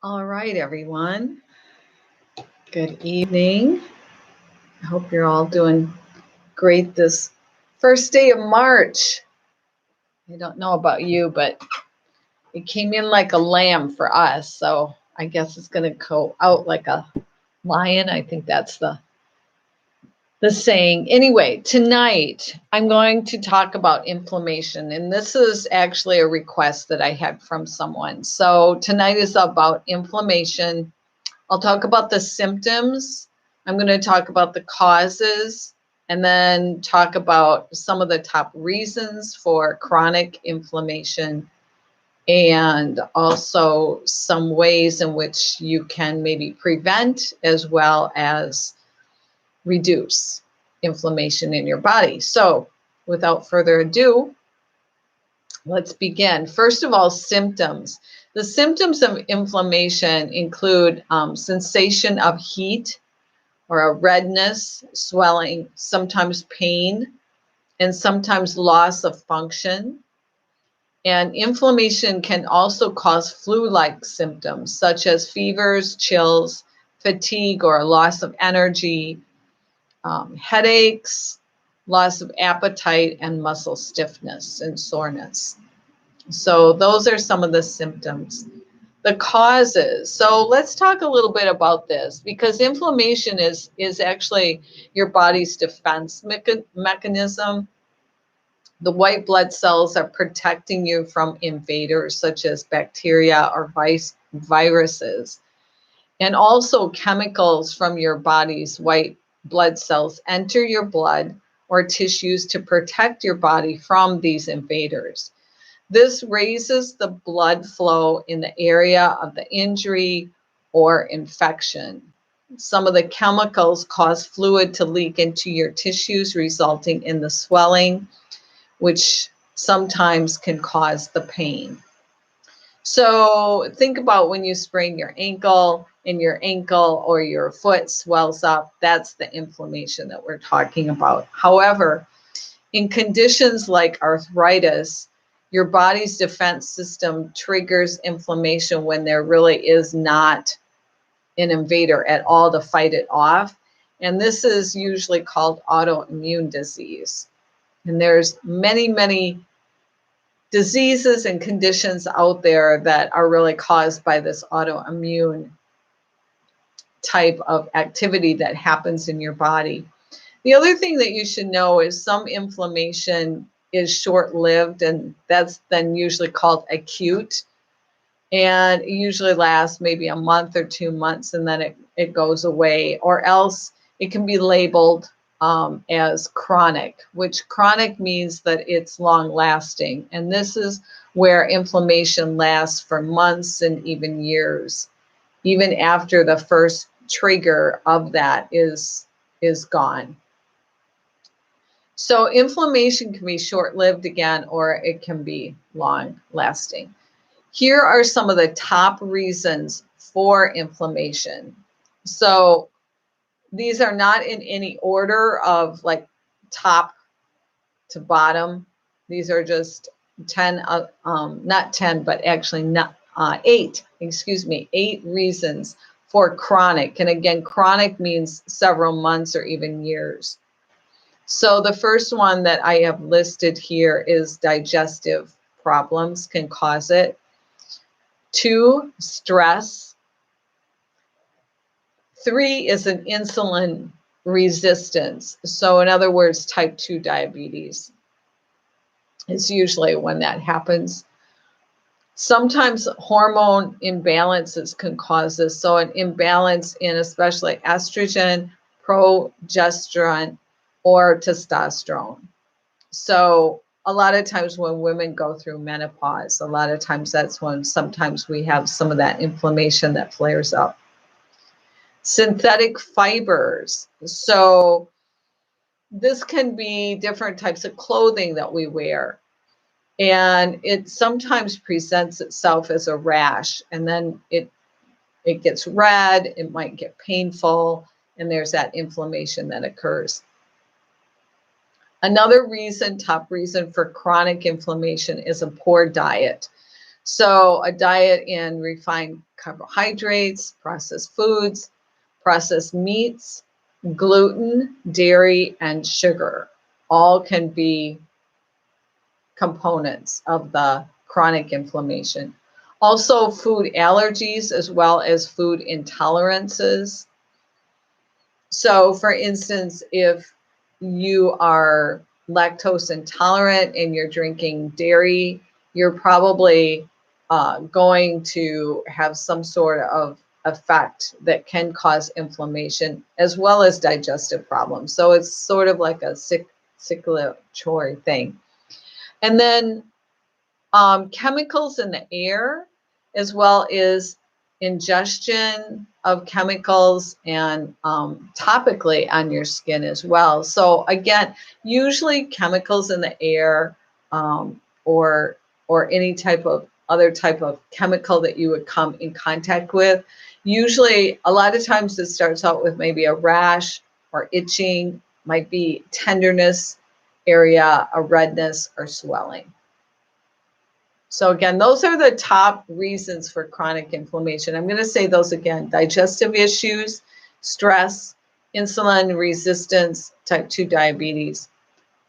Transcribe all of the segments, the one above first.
All right, everyone. Good evening. I hope you're all doing great this first day of March. I don't know about you, but it came in like a lamb for us. So I guess it's going to go out like a lion. I think that's the saying. Anyway, tonight I'm going to talk about inflammation. And this is actually a request that I had from someone. So tonight is about inflammation. I'll talk about the symptoms. I'm going to talk about the causes and then talk about some of the top reasons for chronic inflammation and also some ways in which you can maybe prevent as well as reduce inflammation in your body. So, without further ado, let's begin. First of all, symptoms. The symptoms of inflammation include sensation of heat or a redness, swelling, sometimes pain, and sometimes loss of function. And inflammation can also cause flu-like symptoms such as fevers, chills, fatigue or loss of energy, headaches, loss of appetite, and muscle stiffness and soreness. So those are some of the symptoms. The causes. So let's talk a little bit about this because inflammation is actually your body's defense mechanism. The white blood cells are protecting you from invaders such as bacteria or viruses. And also chemicals from your body's white blood cells enter your blood or tissues to protect your body from these invaders. This raises the blood flow in the area of the injury or infection. Some of the chemicals cause fluid to leak into your tissues, resulting in the swelling, which sometimes can cause the pain. So think about when you sprain your ankle and your ankle or your foot swells up, that's the inflammation that we're talking about. However, in conditions like arthritis, your body's defense system triggers inflammation when there really is not an invader at all to fight it off. And this is usually called autoimmune disease. And there's many diseases and conditions out there that are really caused by this autoimmune type of activity that happens in your body. The other thing that you should know is some inflammation is short-lived, and that's then usually called acute. And it usually lasts maybe a month or 2 months, and then it goes away. Or else it can be labeled as chronic, which chronic means that it's long-lasting. And this is where inflammation lasts for months and even years, even after the first trigger of that is gone. So inflammation can be short-lived again, or it can be long-lasting. Here are some of the top reasons for inflammation. So these are not in any order of like top to bottom. These are just 10, not 10, but actually not 8 reasons for chronic. And again, chronic means several months or even years. So the first one that I have listed here is digestive problems can cause it. 2, stress. 3 is an insulin resistance. So in other words, type 2 diabetes is usually when that happens. Sometimes hormone imbalances can cause this. So an imbalance in especially estrogen, progesterone, or testosterone. So a lot of times when women go through menopause, a lot of times that's when sometimes we have some of that inflammation that flares up. Synthetic fibers. So this can be different types of clothing that we wear. And it sometimes presents itself as a rash, and then it gets red, it might get painful, and there's that inflammation that occurs. Another reason, top reason for chronic inflammation is a poor diet. So a diet in refined carbohydrates, processed foods, processed meats, gluten, dairy, and sugar all can be components of the chronic inflammation. Also, food allergies as well as food intolerances. So, for instance, if you are lactose intolerant and you're drinking dairy, you're probably going to have some sort of effect that can cause inflammation as well as digestive problems. So, it's sort of like a circulatory thing. And then chemicals in the air, as well as ingestion of chemicals and topically on your skin as well. So again, usually chemicals in the air or any type of other type of chemical that you would come in contact with. Usually, a lot of times it starts out with maybe a rash or itching, might be tenderness area, a redness or swelling. So again, those are the top reasons for chronic inflammation. I'm going to say those again: digestive issues, stress, insulin resistance, type 2 diabetes,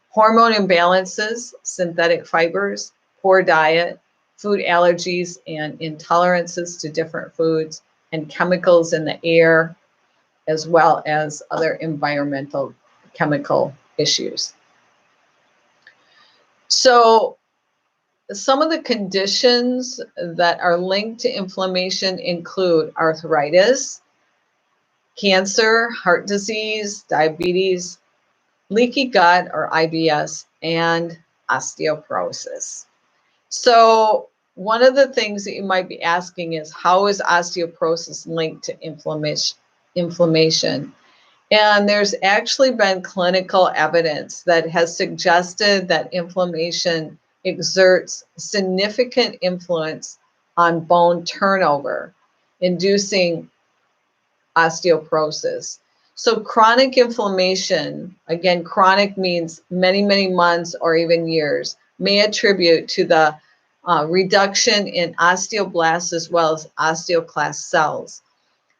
hormone imbalances, synthetic fibers, poor diet, food allergies and intolerances to different foods, and chemicals in the air, as well as other environmental chemical issues. So some of the conditions that are linked to inflammation include arthritis, cancer, heart disease, diabetes, leaky gut or IBS, and osteoporosis. So one of the things that you might be asking is, how is osteoporosis linked to inflammation? And there's actually been clinical evidence that has suggested that inflammation exerts significant influence on bone turnover, inducing osteoporosis. So chronic inflammation, again, chronic means many, many months or even years, may attribute to the reduction in osteoblasts as well as osteoclast cells.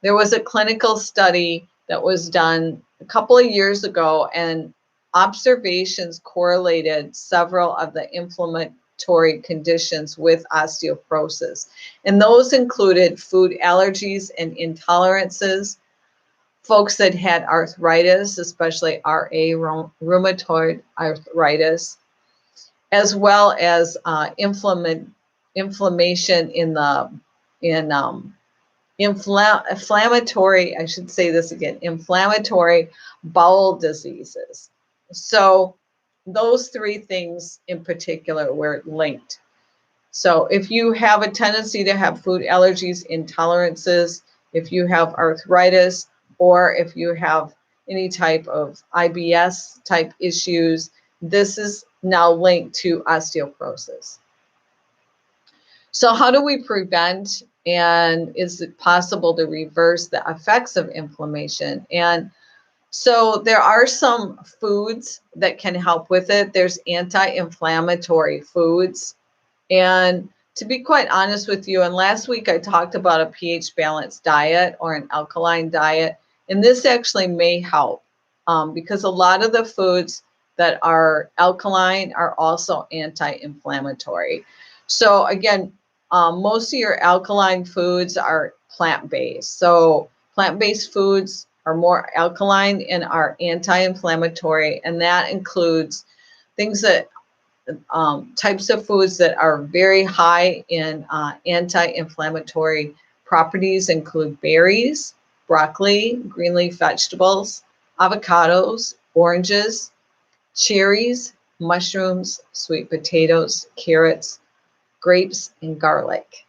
There was a clinical study that was done a couple of years ago, and observations correlated several of the inflammatory conditions with osteoporosis. And those included food allergies and intolerances, folks that had arthritis, especially RA, rheumatoid arthritis, as well as inflammation inflammatory, I should say this again, inflammatory bowel diseases. So those three things in particular were linked. So if you have a tendency to have food allergies, intolerances, if you have arthritis, or if you have any type of IBS type issues, this is now linked to osteoporosis. So how do we prevent, and is it possible to reverse the effects of inflammation? And so there are some foods that can help with it. There's anti-inflammatory foods. And to be quite honest with you, and last week I talked about a pH balanced diet or an alkaline diet, and this actually may help because a lot of the foods that are alkaline are also anti-inflammatory. So again, most of your alkaline foods are plant-based. So plant-based foods are more alkaline and are anti-inflammatory, and that includes things that types of foods that are very high in anti-inflammatory properties include berries, broccoli, green leaf vegetables, avocados, oranges, cherries, mushrooms, sweet potatoes, carrots, grapes, and garlic.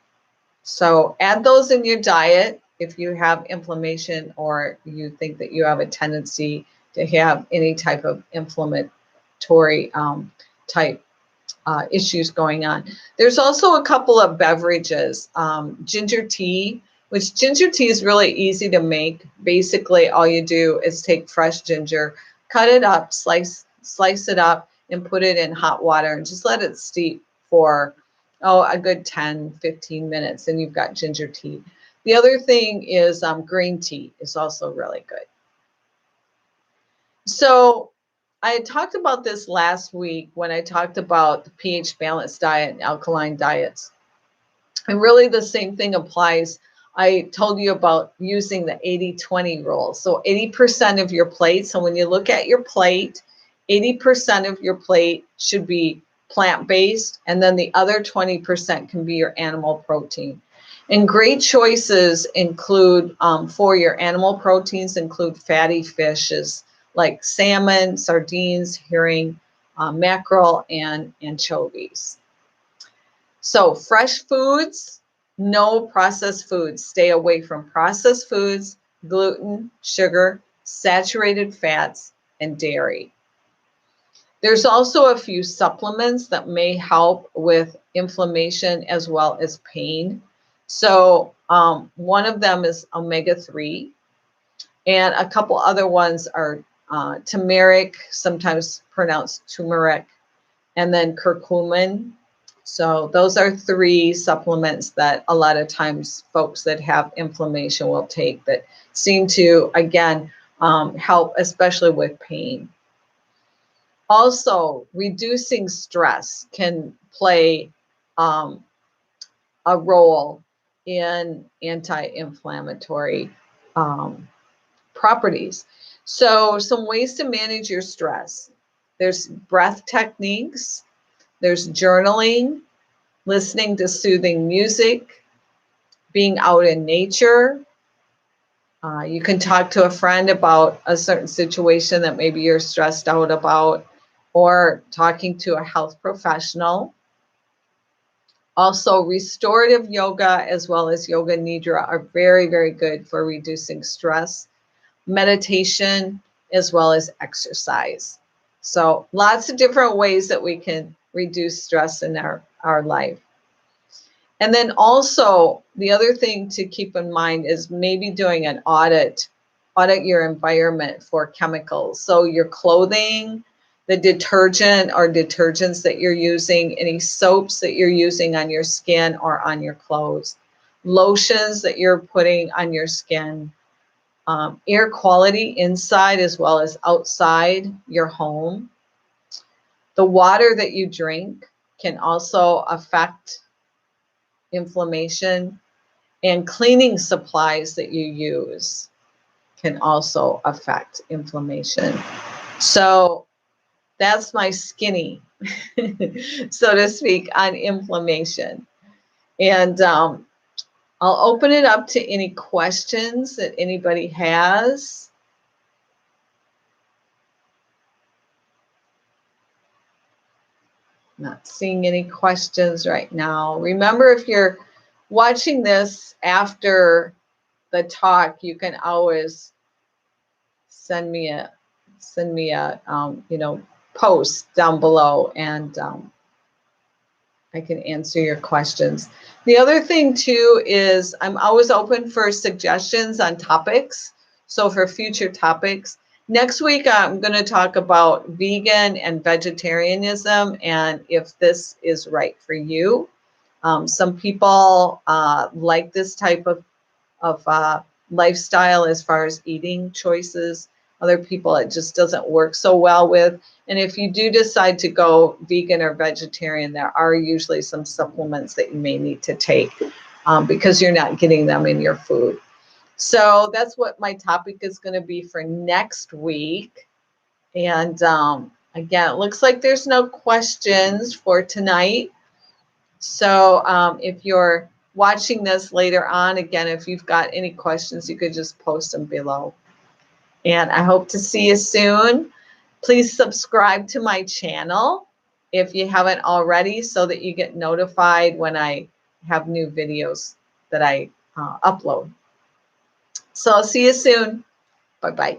So add those in your diet if you have inflammation or you think that you have a tendency to have any type of inflammatory type issues going on. There's also a couple of beverages, ginger tea, which ginger tea is really easy to make. Basically, all you do is take fresh ginger, cut it up, slice it up, and put it in hot water and just let it steep for Oh, a good 10, 15 minutes, and you've got ginger tea. The other thing is green tea is also really good. So I had talked about this last week when I talked about the pH balanced diet and alkaline diets. And really the same thing applies. I told you about using the 80-20 rule. So 80% of your plate. So when you look at your plate, 80% of your plate should be plant-based, and then the other 20% can be your animal protein. And great choices include, for your animal proteins, include fatty fishes like salmon, sardines, herring, mackerel, and anchovies. So fresh foods, no processed foods. Stay away from processed foods, gluten, sugar, saturated fats, and dairy. There's also a few supplements that may help with inflammation as well as pain. So one of them is omega-3, and a couple other ones are turmeric, sometimes pronounced turmeric, and then curcumin. So those are 3 supplements that a lot of times folks that have inflammation will take that seem to, again, help, especially with pain. Also, reducing stress can play a role in anti-inflammatory properties. So some ways to manage your stress. There's breath techniques, there's journaling, listening to soothing music, being out in nature. You can talk to a friend about a certain situation that maybe you're stressed out about, or talking to a health professional. Also, restorative yoga as well as yoga nidra are very, very good for reducing stress. Meditation as well as exercise. So lots of different ways that we can reduce stress in our life. And then also the other thing to keep in mind is maybe doing an audit your environment for chemicals. So your clothing, the detergent or detergents that you're using, any soaps that you're using on your skin or on your clothes, lotions that you're putting on your skin, air quality inside as well as outside your home. The water that you drink can also affect inflammation, and cleaning supplies that you use can also affect inflammation. So that's my skinny, so to speak, on inflammation. And I'll open it up to any questions that anybody has. Not seeing any questions right now. Remember, if you're watching this after the talk, you can always send me a post down below, and I can answer your questions. The other thing too is I'm always open for suggestions on topics. So for future topics, next week I'm going to talk about vegan and vegetarianism and if this is right for you. Some people like this type of lifestyle as far as eating choices. Other people it just doesn't work so well with. And if you do decide to go vegan or vegetarian, there are usually some supplements that you may need to take because you're not getting them in your food. So that's what my topic is going to be for next week. And again, it looks like there's no questions for tonight. So if you're watching this later on, again, if you've got any questions, you could just post them below. And I hope to see you soon. Please subscribe to my channel if you haven't already so that you get notified when I have new videos that I upload. So I'll see you soon. Bye-bye.